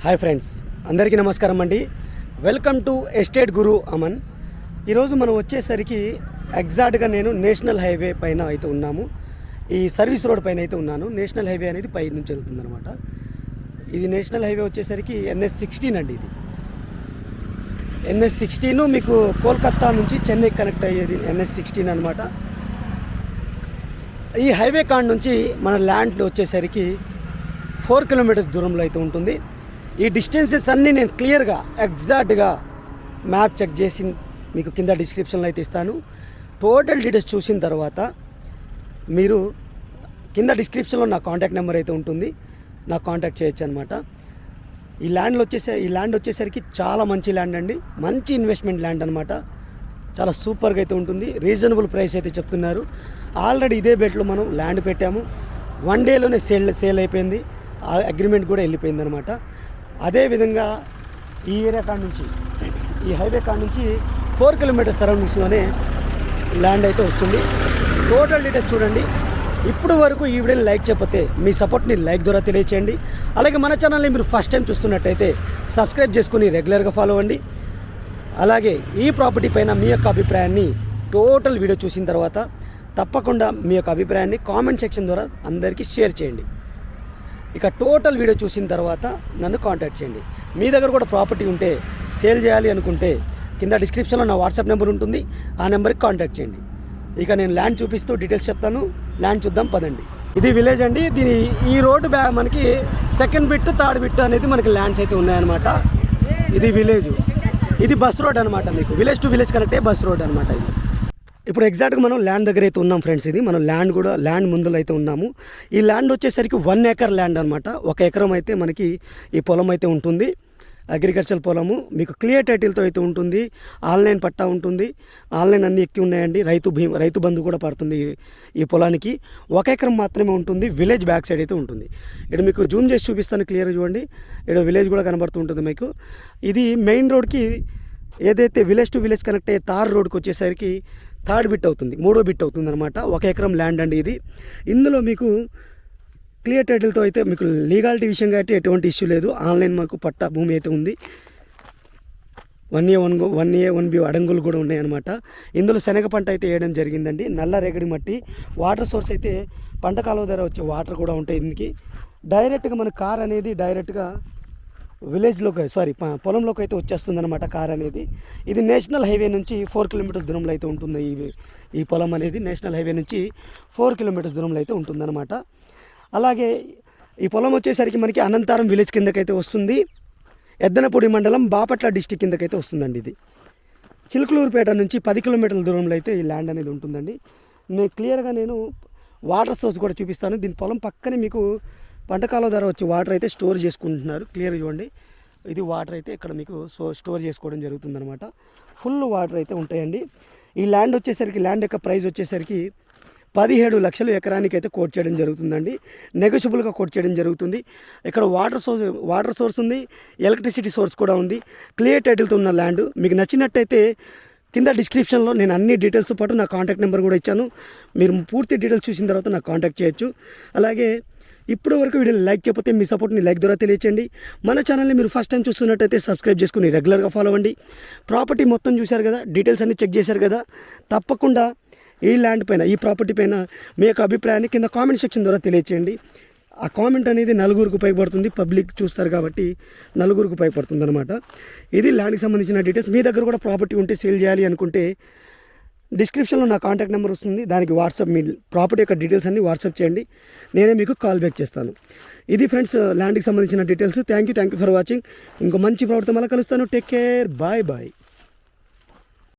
Hi friends, అందరికీ నమస్కారం అండి. వెల్కమ్ టు ఎస్టేట్ గురు అమన్. ఈరోజు మనం వచ్చేసరికి ఎగ్జాక్ట్గా నేను నేషనల్ హైవే పైన అయితే ఉన్నాము. ఈ సర్వీస్ రోడ్ పైన అయితే ఉన్నాను. నేషనల్ హైవే అనేది పై నుంచి వెళ్తుందన్నమాట. ఇది నేషనల్ హైవే వచ్చేసరికి NH16 అండి. ఇది NH16 మీకు కోల్కత్తా నుంచి చెన్నై కనెక్ట్ అయ్యేది NH16 అనమాట. ఈ హైవే కాడ నుంచి మన ల్యాండ్ వచ్చేసరికి 4 కిలోమీటర్స్ దూరంలో అయితే ఉంటుంది. ఈ డిస్టెన్సెస్ అన్నీ నేను క్లియర్గా ఎగ్జాక్ట్గా మ్యాప్ చెక్ చేసి మీకు కింద డిస్క్రిప్షన్లో అయితే ఇస్తాను. టోటల్ డీటెయిల్స్ చూసిన తర్వాత మీరు కింద డిస్క్రిప్షన్లో నా కాంటాక్ట్ నెంబర్ అయితే ఉంటుంది, నాకు కాంటాక్ట్ చేయొచ్చు అనమాట. ఈ ల్యాండ్ వచ్చేసరికి చాలా మంచి ల్యాండ్ అండి. మంచి ఇన్వెస్ట్మెంట్ ల్యాండ్ అనమాట. చాలా సూపర్గా అయితే ఉంటుంది. రీజనబుల్ ప్రైస్ అయితే చెప్తున్నారు. ఆల్రెడీ ఇదే బెట్లో మనం ల్యాండ్ పెట్టాము. 1 డేలోనే సేల్ అయిపోయింది. అగ్రిమెంట్ కూడా వెళ్ళిపోయింది అనమాట. అదేవిధంగా ఈ ఏరియా కాడ నుంచి, ఈ హైవే కాడ నుంచి 4 కిలోమీటర్స్ సరౌండింగ్స్లోనే ల్యాండ్ అయితే వస్తుంది. టోటల్ డీటెయిల్స్ చూడండి. ఇప్పుడు వరకు ఈ వీడియోని లైక్ చేయకపోతే మీ సపోర్ట్ని లైక్ ద్వారా తెలియచేయండి. అలాగే మన ఛానల్ని మీరు ఫస్ట్ టైం చూస్తున్నట్టయితే సబ్స్క్రైబ్ చేసుకుని రెగ్యులర్గా ఫాలో అవ్వండి. అలాగే ఈ ప్రాపర్టీ పైన మీ యొక్క అభిప్రాయాన్ని టోటల్ వీడియో చూసిన తర్వాత తప్పకుండా మీ యొక్క అభిప్రాయాన్ని కామెంట్ సెక్షన్ ద్వారా అందరికీ షేర్ చేయండి. ఇక టోటల్ వీడియో చూసిన తర్వాత నన్ను కాంటాక్ట్ చేయండి. మీ దగ్గర కూడా ప్రాపర్టీ ఉంటే సేల్ చేయాలి అనుకుంటే కింద డిస్క్రిప్షన్లో నా వాట్సాప్ నెంబర్ ఉంటుంది, ఆ నెంబర్కి కాంటాక్ట్ చేయండి. ఇక నేను ల్యాండ్ చూపిస్తూ డీటెయిల్స్ చెప్తాను. ల్యాండ్ చూద్దాం పదండి. ఇది విలేజ్ అండి. ఈ రోడ్డు మనకి సెకండ్ బిట్, థర్డ్ బిట్ అనేది మనకి ల్యాండ్స్ అయితే ఉన్నాయన్నమాట. ఇది విలేజ్, ఇది బస్ రోడ్ అనమాట. మీకు విలేజ్ టు విలేజ్ కనెక్టే బస్ రోడ్ అనమాట. ఇది ఇప్పుడు ఎగ్జాక్ట్గా మనం ల్యాండ్ దగ్గర అయితే ఉన్నాం ఫ్రెండ్స్. ఇది మనం ల్యాండ్ ముందులో అయితే ఉన్నాము. ఈ ల్యాండ్ వచ్చేసరికి 1 ఎకర్ ల్యాండ్ అనమాట. 1 ఎకరం అయితే మనకి ఈ పొలం అయితే ఉంటుంది. అగ్రికల్చర్ పొలము మీకు క్లియర్ టైటిల్తో అయితే ఉంటుంది. ఆన్లైన్ పట్టా ఉంటుంది. ఆన్లైన్ అన్నీ ఎక్కి ఉన్నాయండి. రైతు బంధు కూడా పడుతుంది ఈ పొలానికి. 1 ఎకరం మాత్రమే ఉంటుంది. విలేజ్ బ్యాక్ సైడ్ అయితే ఉంటుంది. ఇక్కడ మీకు జూమ్ చేసి చూపిస్తాను, క్లియర్గా చూడండి. ఇక్కడ విలేజ్ కూడా కనబడుతూ ఉంటుంది మీకు. ఇది మెయిన్ రోడ్కి ఏదైతే విలేజ్ టు విలేజ్ కనెక్ట్ అయ్యే తార్ రోడ్కి వచ్చేసరికి థర్డ్ బిట్ అవుతుంది, 3వ బిట్ అవుతుంది అనమాట. 1 ఎకరం ల్యాండ్ అండి ఇది. ఇందులో మీకు క్లియర్ టైటిల్తో అయితే మీకు లీగాలిటీ విషయంగా అయితే ఎటువంటి ఇష్యూ లేదు. ఆన్లైన్ మాకు పట్టా భూమి అయితే ఉంది. 1A 1B అడంగులు కూడా ఉన్నాయన్నమాట. ఇందులో శనగ పంట అయితే వేయడం జరిగిందండి. నల్ల రేగడి మట్టి, వాటర్ సోర్స్ అయితే పంట కాలువ ద్వారా వచ్చే వాటర్ కూడా ఉంటాయి. ఇందుకు డైరెక్ట్గా మన కార్ అనేది డైరెక్ట్గా పొలంలోకి అయితే వచ్చేస్తుంది అనమాట కార్ అనేది. ఇది నేషనల్ హైవే నుంచి 4 కిలోమీటర్స్ దూరంలో అయితే ఉంటుంది. ఈ పొలం అనేది నేషనల్ హైవే నుంచి 4 కిలోమీటర్స్ దూరంలో అయితే ఉంటుందన్నమాట. అలాగే ఈ పొలం వచ్చేసరికి మనకి అనంతారం విలేజ్ కిందకైతే వస్తుంది. ఎద్దనపూడి మండలం, బాపట్ల డిస్టిక్ కిందకైతే వస్తుందండి. ఇది చిలుకలూరుపేట నుంచి 10 కిలోమీటర్ల దూరంలో అయితే ఈ ల్యాండ్ అనేది ఉంటుందండి. క్లియర్గా నేను వాటర్ సోర్స్ కూడా చూపిస్తాను. దీని పొలం పక్కనే మీకు పంటకాలం ద్వారా వచ్చి వాటర్ అయితే స్టోర్ చేసుకుంటున్నారు. క్లియర్ చూడండి. ఇది వాటర్ అయితే ఇక్కడ మీకు స్టోర్ చేసుకోవడం జరుగుతుందన్నమాట. ఫుల్ వాటర్ అయితే ఉంటాయండి. ఈ ల్యాండ్ వచ్చేసరికి ల్యాండ్ యొక్క ప్రైస్ వచ్చేసరికి 17 లక్షలు ఎకరానికి అయితే కోట్ చేయడం జరుగుతుందండి. నెగోషియబుల్గా కోట్ చేయడం జరుగుతుంది. ఇక్కడ వాటర్ సోర్స్ ఉంది, ఎలక్ట్రిసిటీ సోర్స్ కూడా ఉంది. క్లియర్ టైటిల్తో ఉన్న ల్యాండ్. మీకు నచ్చినట్టయితే కింద డిస్క్రిప్షన్లో నేను అన్ని డీటెయిల్స్తో పాటు నా కాంటాక్ట్ నెంబర్ కూడా ఇచ్చాను. మీరు పూర్తి డీటెయిల్స్ చూసిన తర్వాత నాకు కాంటాక్ట్ చేయొచ్చు. అలాగే ఇప్పుడు వరకు వీడియోని లైక్ చేయకపోతే మీ సపోర్ట్ని లైక్ ద్వారా తెలియచేయండి. మన ఛానల్ని మీరు ఫస్ట్ టైం చూస్తున్నట్టయితే సబ్స్క్రైబ్ చేసుకుని రెగ్యులర్గా ఫాలో అవ్వండి. ప్రాపర్టీ మొత్తం చూశారు కదా, డీటెయిల్స్ అన్నీ చెక్ చేశారు కదా. తప్పకుండా ఈ ల్యాండ్ పైన, ఈ ప్రాపర్టీ పైన మీ యొక్క అభిప్రాయాన్ని కింద కామెంట్ సెక్షన్ ద్వారా తెలియచేయండి. ఆ కామెంట్ అనేది 4గురికి పైపడుతుంది. పబ్లిక్ చూస్తారు కాబట్టి 4గురికి పైపడుతుంది అనమాట. ఇది ల్యాండ్కి సంబంధించిన డీటెయిల్స్. మీ దగ్గర కూడా ప్రాపర్టీ ఉంటే సేల్ చేయాలి అనుకుంటే డిస్క్రిప్షన్లో నా కాంటాక్ట్ నెంబర్ వస్తుంది. దానికి వాట్సాప్, మీ ప్రాపర్టీ యొక్క డీటెయిల్స్ అన్నీ వాట్సాప్ చేయండి. నేనే మీకు కాల్ బ్యాక్ చేస్తాను. ఇది ఫ్రెండ్స్ ల్యాండ్కి సంబంధించిన details. Thank you for watching. ఇంకో మంచి ప్రాపర్టీతో మళ్ళీ కలుస్తాను. Take care. బాయ్.